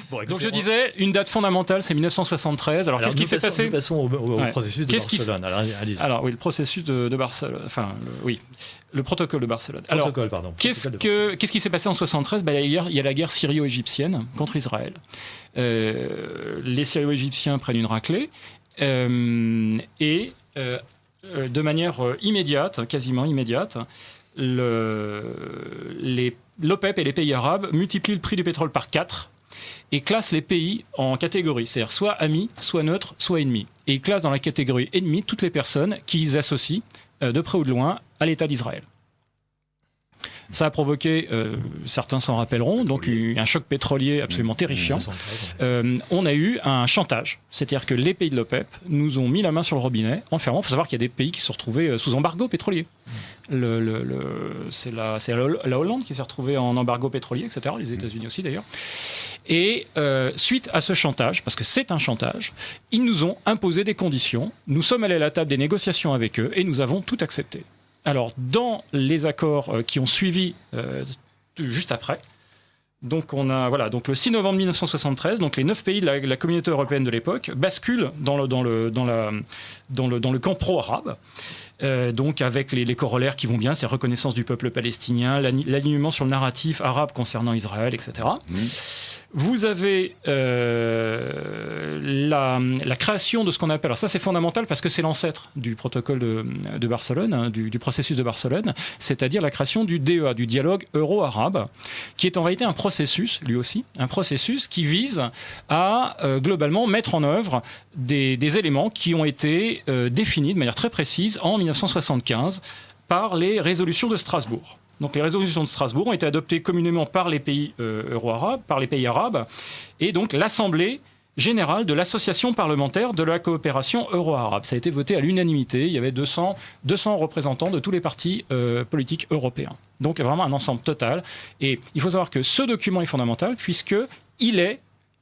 Bon, Donc je disais, une date fondamentale, c'est 1973. Alors qu'est-ce qui s'est passé ? Nous passons au processus de Barcelone. Alors, allez-y. Alors oui, le processus de Barcelone. Enfin, le protocole de Barcelone. Protocole, pardon. Qu'est-ce qui s'est passé en 73 ? Il y a la guerre syrio-égyptienne contre Israël. Les Syrio-égyptiens prennent une raclée et de manière immédiate, quasiment immédiate, l'OPEP et les pays arabes multiplient le prix du pétrole par 4 et classent les pays en catégories, c'est-à-dire soit amis, soit neutres, soit ennemis. Et ils classent dans la catégorie ennemis toutes les personnes qu'ils associent, de près ou de loin, à l'État d'Israël. Ça a provoqué, certains s'en rappelleront, donc un choc pétrolier absolument terrifiant. On a eu un chantage, c'est-à-dire que les pays de l'OPEP nous ont mis la main sur le robinet en fermant. Il faut savoir qu'il y a des pays qui se sont retrouvés sous embargo pétrolier. C'est la Hollande qui s'est retrouvée en embargo pétrolier, etc. Les États-Unis aussi d'ailleurs. Et suite à ce chantage, parce que c'est un chantage, ils nous ont imposé des conditions. Nous sommes allés à la table des négociations avec eux et nous avons tout accepté. Alors, dans les accords qui ont suivi juste après, donc donc le 6 novembre 1973, donc les 9 pays de la communauté européenne de l'époque basculent dans le camp pro-arabe. Donc avec les corollaires qui vont bien, c'est reconnaissance du peuple palestinien, l'alignement sur le narratif arabe concernant Israël, etc. Vous avez la création de ce qu'on appelle, alors ça c'est fondamental parce que c'est l'ancêtre du protocole de Barcelone, hein, du processus de Barcelone, c'est-à-dire la création du DEA, du dialogue euro-arabe, qui est en réalité un processus, lui aussi, un processus qui vise à globalement mettre en œuvre des éléments qui ont été définis de manière très précise en 1975 par les résolutions de Strasbourg. Donc les résolutions de Strasbourg ont été adoptées communément par les pays euro-arabes, par les pays arabes, et donc l'Assemblée générale de l'Association parlementaire de la coopération euro-arabe. Ça a été voté à l'unanimité, il y avait 200 représentants de tous les partis politiques européens. Donc vraiment un ensemble total. Et il faut savoir que ce document est fondamental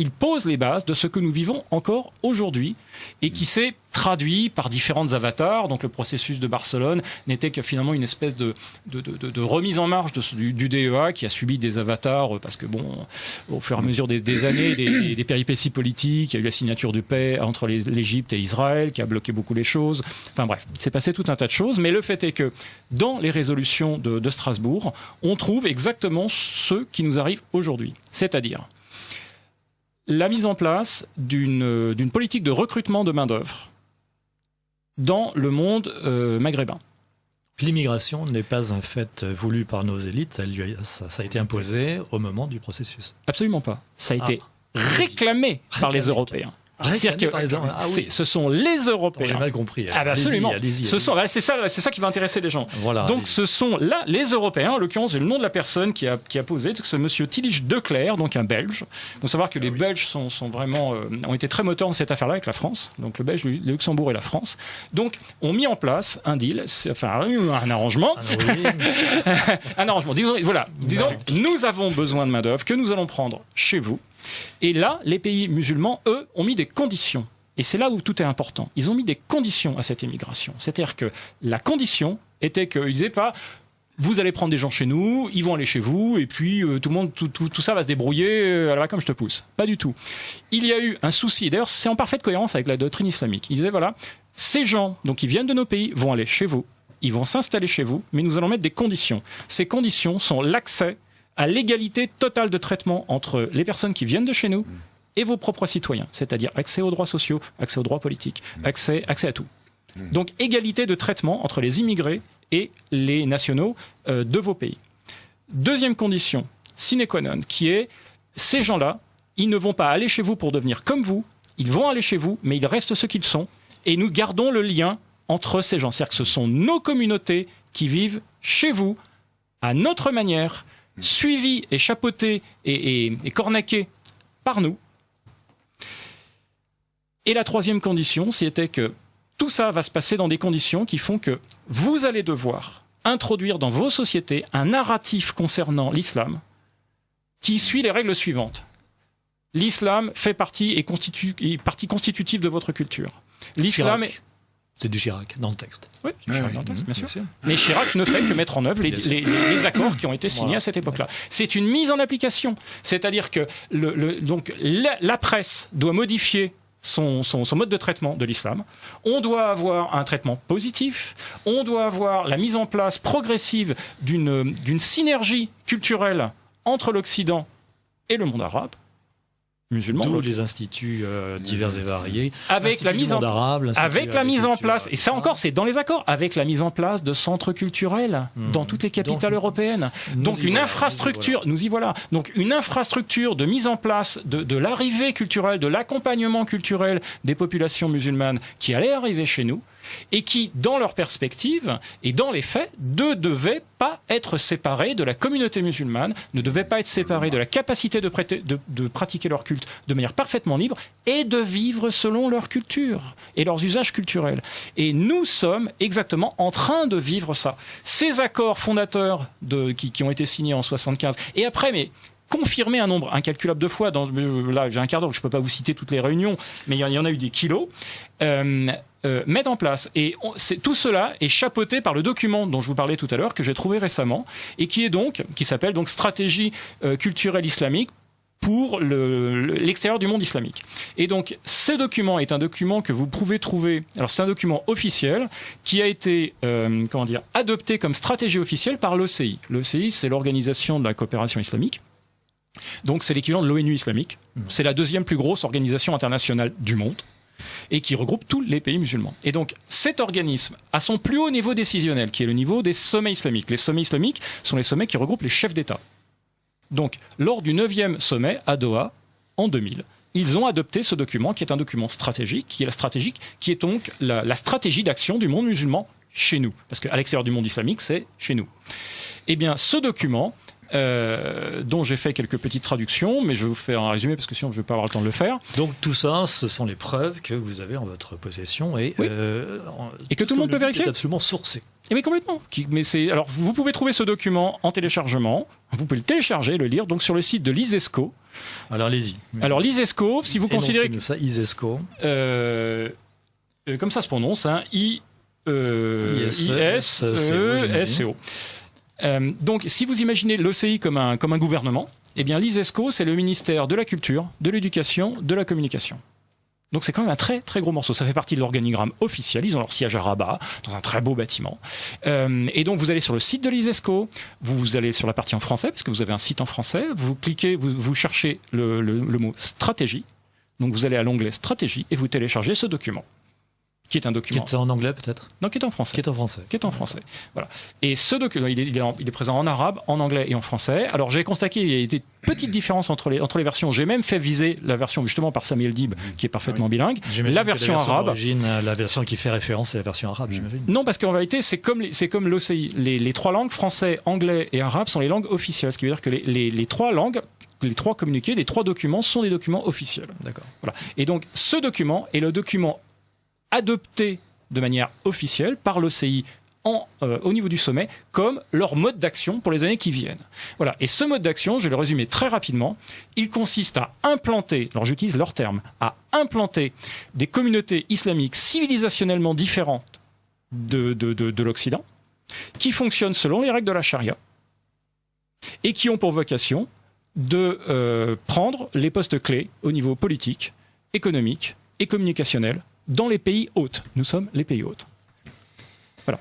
il pose les bases de ce que nous vivons encore aujourd'hui et qui s'est traduit par différentes avatars. Donc le processus de Barcelone n'était que finalement une espèce de remise en marche du DEA qui a subi des avatars parce que au fur et à mesure des années, des péripéties politiques, il y a eu la signature de paix entre l'Égypte et Israël qui a bloqué beaucoup les choses. Enfin bref, il s'est passé tout un tas de choses. Mais le fait est que dans les résolutions de Strasbourg, on trouve exactement ce qui nous arrive aujourd'hui. C'est-à-dire la mise en place d'une politique de recrutement de main-d'œuvre dans le monde maghrébin. L'immigration n'est pas un fait voulu par nos élites, ça a été imposé au moment du processus. Absolument pas. Ça a été réclamé par les Européens. C'est-à-dire que ce sont les Européens. J'ai mal compris. Absolument. C'est ça qui va intéresser les gens. Voilà, donc ce sont là les Européens, en l'occurrence c'est le nom de la personne qui a posé, ce monsieur Tillich de Clercq, donc un Belge. Il faut savoir que les Belges sont vraiment ont été très moteurs dans cette affaire-là avec la France. Donc le Belge, le Luxembourg et la France. Donc ont mis en place un deal, un arrangement. Un arrangement. Disons, nous avons besoin de main-d'œuvre que nous allons prendre chez vous. Et là, les pays musulmans, eux, ont mis des conditions. Et c'est là où tout est important. Ils ont mis des conditions à cette immigration. C'est-à-dire que la condition était qu'ils disaient pas vous allez prendre des gens chez nous, ils vont aller chez vous, et puis tout ça va se débrouiller comme je te pousse. Pas du tout. Il y a eu un souci, et d'ailleurs c'est en parfaite cohérence avec la doctrine islamique. Ils disaient ces gens, donc ils viennent de nos pays, vont aller chez vous, ils vont s'installer chez vous, mais nous allons mettre des conditions. Ces conditions sont l'accès à l'égalité totale de traitement entre les personnes qui viennent de chez nous et vos propres citoyens, c'est-à-dire accès aux droits sociaux, accès aux droits politiques, accès à tout. Donc égalité de traitement entre les immigrés et les nationaux de vos pays. Deuxième condition, sine qua non, qui est ces gens-là, ils ne vont pas aller chez vous pour devenir comme vous, ils vont aller chez vous, mais ils restent ce qu'ils sont, et nous gardons le lien entre ces gens. C'est-à-dire que ce sont nos communautés qui vivent chez vous, à notre manière, suivi et chapeauté et cornaqué par nous. Et la troisième condition, c'était que tout ça va se passer dans des conditions qui font que vous allez devoir introduire dans vos sociétés un narratif concernant l'islam qui suit les règles suivantes. L'islam fait partie constitutive de votre culture. L'islam est... C'est du Chirac dans le texte. Oui, c'est du Chirac dans le texte, bien sûr. Mais Chirac ne fait que mettre en œuvre les accords qui ont été signés à cette époque-là. C'est une mise en application. C'est-à-dire que donc, la presse doit modifier son mode de traitement de l'islam. On doit avoir un traitement positif. On doit avoir la mise en place progressive d'une synergie culturelle entre l'Occident et le monde arabe. Musulmans. D'où les instituts divers et variés. Avec la mise en place, et ça encore c'est dans les accords, avec la mise en place de centres culturels dans toutes les capitales européennes. Donc une infrastructure, nous y voilà. Donc une infrastructure de mise en place de l'arrivée culturelle, de l'accompagnement culturel des populations musulmanes qui allaient arriver chez nous, et qui, dans leur perspective et dans les faits, ne devaient pas être séparés de la communauté musulmane, ne devaient pas être séparés de la capacité de pratiquer leur culte de manière parfaitement libre et de vivre selon leur culture et leurs usages culturels. Et nous sommes exactement en train de vivre ça. Ces accords fondateurs qui ont été signés en 1975, et après, mais confirmer un nombre incalculable de fois, là j'ai un quart d'heure, je ne peux pas vous citer toutes les réunions, mais il y en a eu des kilos, mettre en place. Et tout cela est chapeauté par le document dont je vous parlais tout à l'heure, que j'ai trouvé récemment, et qui s'appelle donc Stratégie culturelle islamique pour l'extérieur du monde islamique. Et donc, ce document est un document que vous pouvez trouver. Alors, c'est un document officiel qui a été, adopté comme stratégie officielle par l'OCI. L'OCI, c'est l'Organisation de la coopération islamique. Donc, c'est l'équivalent de l'ONU islamique. C'est la deuxième plus grosse organisation internationale du monde et qui regroupe tous les pays musulmans. Et donc, cet organisme, à son plus haut niveau décisionnel, qui est le niveau des sommets islamiques. Les sommets islamiques sont les sommets qui regroupent les chefs d'État. Donc, lors du 9e sommet à Doha, en 2000, ils ont adopté ce document, qui est un document stratégique, qui est donc la stratégie d'action du monde musulman chez nous. Parce qu'à l'extérieur du monde islamique, c'est chez nous. Eh bien, ce document, dont j'ai fait quelques petites traductions, mais je vais vous faire un résumé parce que sinon je ne vais pas avoir le temps de le faire. Donc tout ça, ce sont les preuves que vous avez en votre possession et que tout le monde peut vérifier. C'est absolument sourcé. Et oui, complètement. Alors vous pouvez trouver ce document en téléchargement. Vous pouvez le télécharger, le lire, donc sur le site de l'ISESCO. Alors allez-y. Alors l'ISESCO, si vous considérez que ça, ISESCO, comme ça se prononce, hein, ISESCO. Donc, si vous imaginez l'OCI comme un gouvernement, eh bien, l'ISESCO, c'est le ministère de la Culture, de l'Éducation, de la Communication. Donc, c'est quand même un très, très gros morceau. Ça fait partie de l'organigramme officiel. Ils ont leur siège à Rabat, dans un très beau bâtiment. Et donc, vous allez sur le site de l'ISESCO, vous allez sur la partie en français, parce que vous avez un site en français, vous cliquez, vous cherchez le mot stratégie. Donc, vous allez à l'onglet stratégie et vous téléchargez ce document. Qui est un document. Qui est en anglais peut-être ? Non, qui est en français. Qui est en français. Qui est en français. Voilà. Et ce document, il est présent en arabe, en anglais et en français. Alors j'ai constaté qu'il y a des petites différences entre les versions. J'ai même fait viser la version justement par Samuel Dib, qui est parfaitement bilingue. La version arabe. La version qui fait référence, c'est la version arabe, j'imagine. Non, parce qu'en réalité, c'est comme l'OCI. Les trois langues, français, anglais et arabe, sont les langues officielles. Ce qui veut dire que les trois langues, les trois communiqués, les trois documents sont des documents officiels. D'accord. Voilà. Et donc ce document est le document adopté de manière officielle par l'OCI au niveau du sommet comme leur mode d'action pour les années qui viennent. Voilà. Et ce mode d'action, je vais le résumer très rapidement, il consiste à implanter, alors j'utilise leur terme, à implanter des communautés islamiques civilisationnellement différentes de l'Occident, qui fonctionnent selon les règles de la charia et qui ont pour vocation de prendre les postes clés au niveau politique, économique et communicationnel dans les pays hôtes. Nous sommes les pays hôtes. Voilà.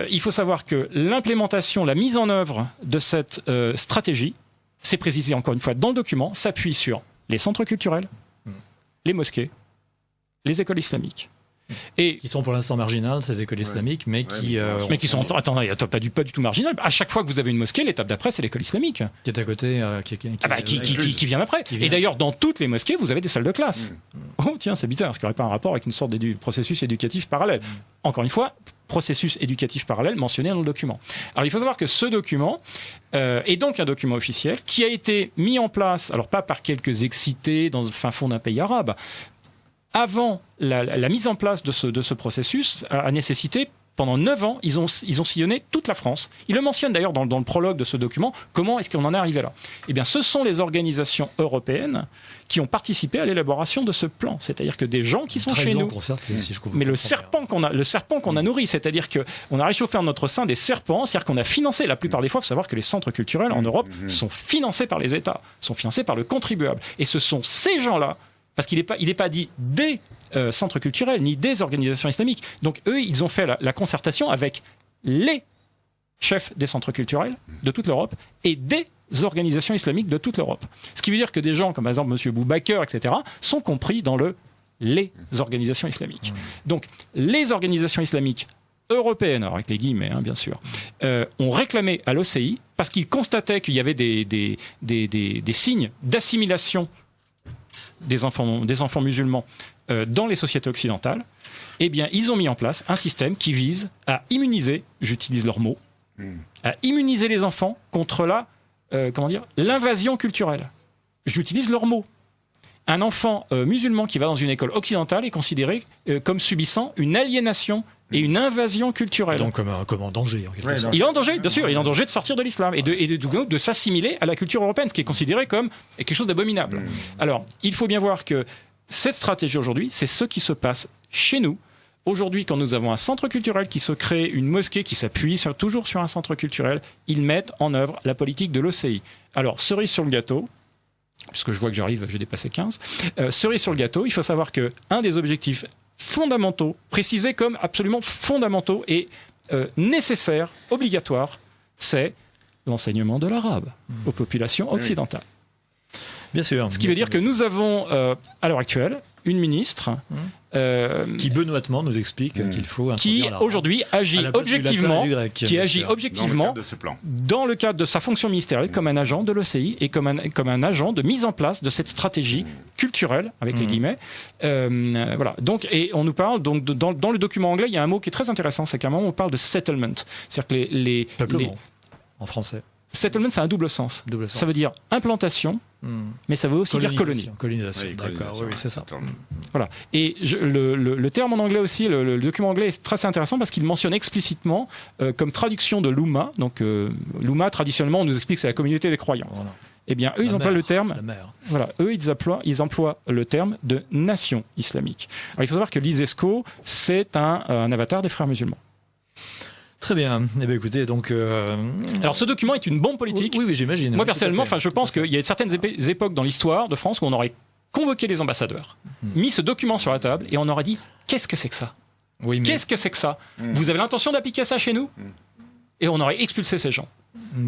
Il faut savoir que l'implémentation, la mise en œuvre de cette stratégie, c'est précisé encore une fois dans le document, s'appuie sur les centres culturels, les mosquées, les écoles islamiques. Et qui sont pour l'instant marginales, ces écoles islamiques, mais qui sont... Attendez, pas du tout marginales. À chaque fois que vous avez une mosquée, l'étape d'après, c'est l'école islamique. Qui est à côté, qui vient après. Et d'ailleurs, dans toutes les mosquées, vous avez des salles de classe. Oh tiens, c'est bizarre, parce qu'il n'y aurait pas un rapport avec une sorte de processus éducatif parallèle. Encore une fois, processus éducatif parallèle mentionné dans le document. Alors il faut savoir que ce document est donc un document officiel qui a été mis en place, alors pas par quelques excités dans le fin fond d'un pays arabe. Avant la mise en place de ce processus a nécessité pendant 9 ans, ils ont sillonné toute la France. Ils le mentionnent d'ailleurs dans le prologue de ce document. Comment est-ce qu'on en est arrivé là? Eh bien, ce sont les organisations européennes qui ont participé à l'élaboration de ce plan. C'est-à-dire que des gens qui sont chez nous. Mais le serpent qu'on a nourri, c'est-à-dire qu'on a réchauffé en notre sein des serpents, c'est-à-dire qu'on a financé, la plupart des fois, il faut savoir que les centres culturels en Europe sont financés par les États, sont financés par le contribuable. Et ce sont ces gens-là, parce qu'il n'est pas dit des centres culturels, ni des organisations islamiques. Donc eux, ils ont fait la concertation avec les chefs des centres culturels de toute l'Europe et des organisations islamiques de toute l'Europe. Ce qui veut dire que des gens comme par exemple M. Boubaker, etc., sont compris dans les organisations islamiques. Donc les organisations islamiques européennes, alors avec les guillemets bien sûr, ont réclamé à l'OCI parce qu'ils constataient qu'il y avait des signes d'assimilation des enfants musulmans dans les sociétés occidentales. Eh bien, ils ont mis en place un système qui vise à immuniser, j'utilise leurs mots, à immuniser les enfants contre l'invasion culturelle. J'utilise leurs mots. Un enfant musulman qui va dans une école occidentale est considéré comme subissant une aliénation et une invasion culturelle. Donc comme en danger. Il est en danger, bien sûr. Il est en danger de sortir de l'islam et de s'assimiler à la culture européenne, ce qui est considéré comme quelque chose d'abominable. Alors, il faut bien voir que cette stratégie aujourd'hui, c'est ce qui se passe chez nous. Aujourd'hui, quand nous avons un centre culturel qui se crée, une mosquée qui s'appuie toujours sur un centre culturel, ils mettent en œuvre la politique de l'OCI. Alors, cerise sur le gâteau, puisque je vois que j'arrive, j'ai dépassé 15, cerise sur le gâteau, il faut savoir qu'un des objectifs fondamentaux, précisés comme absolument fondamentaux et nécessaires, obligatoires, c'est l'enseignement de l'arabe aux populations occidentales. Bien sûr. Ce qui veut dire que nous avons, à l'heure actuelle, une ministre qui benoîtement nous explique qu'il faut qui aujourd'hui agit objectivement, dans le cadre de sa fonction ministérielle comme un agent de l'OCI et comme un agent de mise en place de cette stratégie culturelle avec les guillemets. Voilà. Donc, et on nous parle donc dans le document anglais, il y a un mot qui est très intéressant, c'est qu'à un moment on parle de settlement, c'est-à-dire que les en français. Settlement, c'est un double sens. Ça veut dire implantation, mais ça veut aussi dire colonie. Colonisation, d'accord, oui, c'est ça. Voilà. Et le terme en anglais aussi, le document anglais est très intéressant parce qu'il mentionne explicitement comme traduction de l'Oumma. Donc l'Oumma, traditionnellement, on nous explique que c'est la communauté des croyants. Voilà. Eh bien, eux, ils emploient le terme. Voilà, eux, ils emploient le terme de nation islamique. Alors, il faut savoir que l'ISESCO, c'est un avatar des frères musulmans. Très bien. Eh bien, écoutez, donc. Alors, ce document est une bombe politique. Oui, j'imagine. Moi, personnellement, je pense qu'il y a certaines époques dans l'histoire de France où on aurait convoqué les ambassadeurs, mis ce document sur la table et on aurait dit qu'est-ce que c'est que ça? Qu'est-ce que c'est que ça? Vous avez l'intention d'appliquer ça chez nous? Et on aurait expulsé ces gens.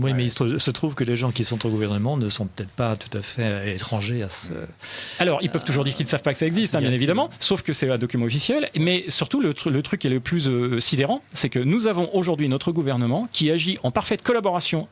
Oui, mais il se trouve que les gens qui sont au gouvernement ne sont peut-être pas tout à fait étrangers à ce... Alors, ils peuvent toujours dire qu'ils ne savent pas que ça existe, bien évidemment, sauf que c'est un document officiel. Mais surtout, le truc qui est le plus sidérant, c'est que nous avons aujourd'hui notre gouvernement qui agit en parfaite collaboration